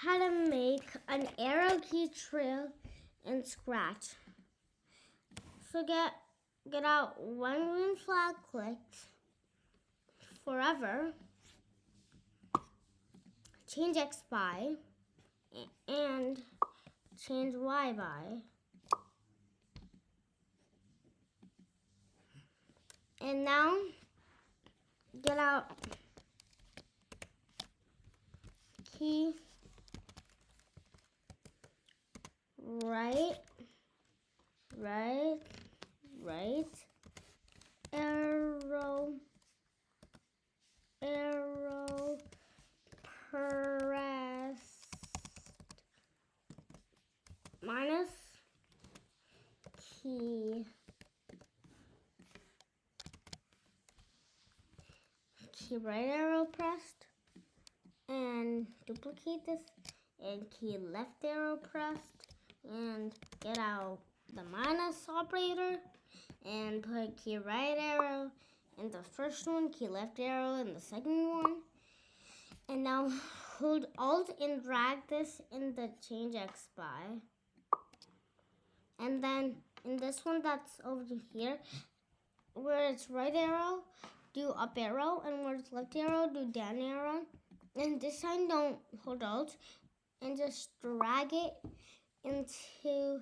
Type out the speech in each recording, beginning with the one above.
how to make an arrow key trail in Scratch. So get out one green flag clicked forever, change X by, and change Y by. And now get out key right, arrow, pressed, minus key right arrow pressed, and duplicate this, and key left arrow pressed, and get out the minus operator, and put key right arrow in the first one, key left arrow in the second one. And now hold Alt and drag this in the change X by. And then in this one that's over here, where it's right arrow, do up arrow, and where it's left arrow, do down arrow. And this time don't hold Alt, and just drag it into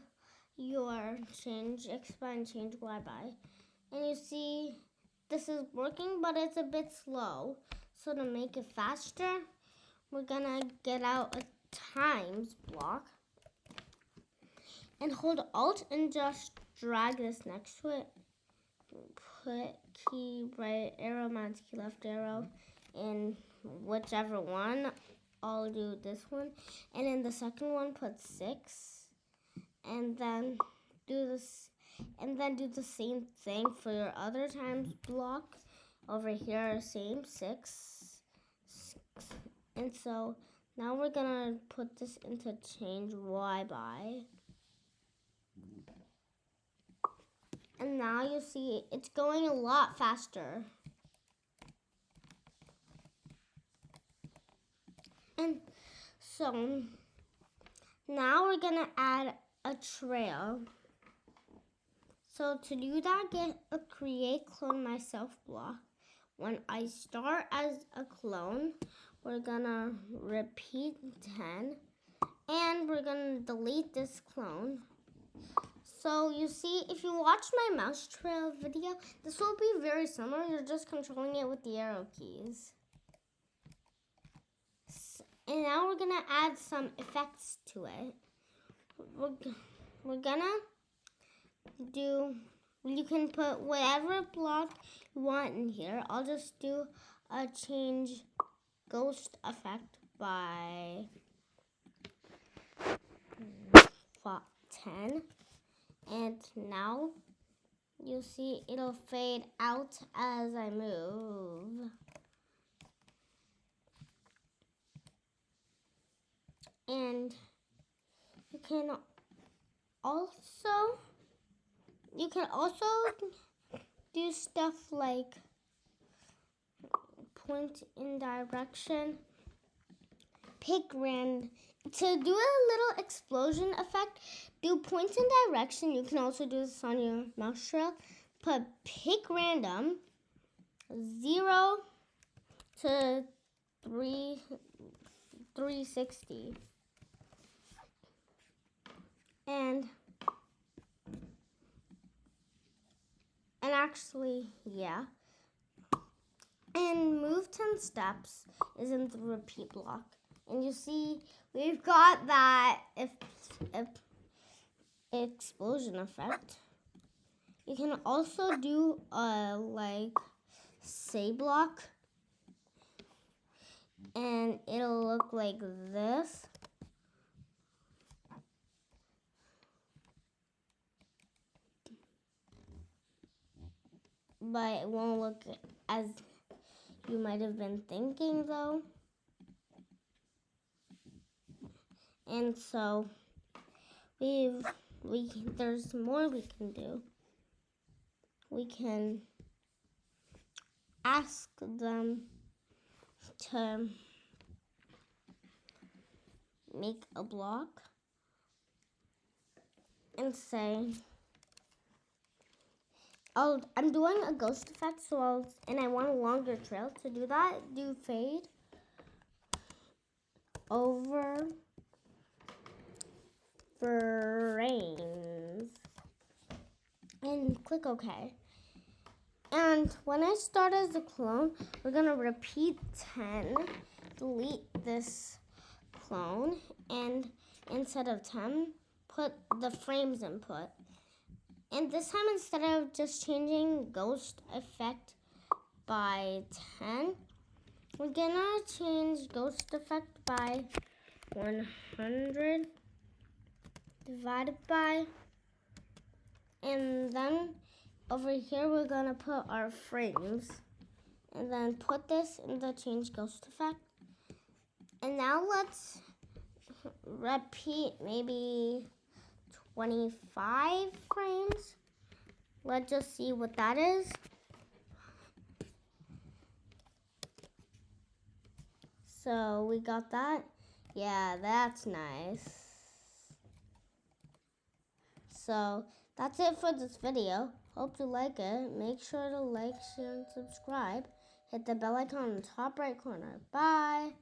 your change X by and change Y by. And you see this is working, but it's a bit slow. So to make it faster, we're gonna get out a times block and hold Alt and just drag this next to it. Put key right arrow minus key left arrow in whichever one. I'll do this one. And in the second one, put 6. And then do this, and then do the same thing for your other times block. Over here, same 6. And so now we're gonna put this into change Y by. And now you see it's going a lot faster. And so now we're gonna add a trail. So to do that, get a create clone myself block. When I start as a clone, we're gonna repeat 10, and we're gonna delete this clone. So you see, if you watch my mouse trail video, this will be very similar. You're just controlling it with the arrow keys. And now we're gonna add some effects to it. We're gonna do, you can put whatever block you want in here. I'll just do a change ghost effect by 10. And now you'll see it'll fade out as I move. And you can also do stuff like point in direction, pick random. To do a little explosion effect, do point in direction. You can also do this on your mouse trail. Put pick random 0 to 360. And actually, yeah. And move 10 steps is in the repeat block. And you see, we've got that explosion effect. You can also do a say block, and it'll look like this. But it won't look as you might have been thinking, though. And so there's more we can do. We can ask them to make a block and say, I'm doing a ghost effect, and I want a longer trail. To do that, do fade over frames and click OK. And when I start as a clone, we're gonna repeat 10, delete this clone, and instead of 10, put the frames input. And this time, instead of just changing ghost effect by 10, we're gonna change ghost effect by 100 divided by, and then over here we're gonna put our frames, and then put this in the change ghost effect. And now let's repeat maybe 25 frames. Let's just see what that is. So we got that. Yeah, that's nice. So that's it for this video. Hope you like it. Make sure to like, share, and subscribe. Hit the bell icon in the top right corner. Bye.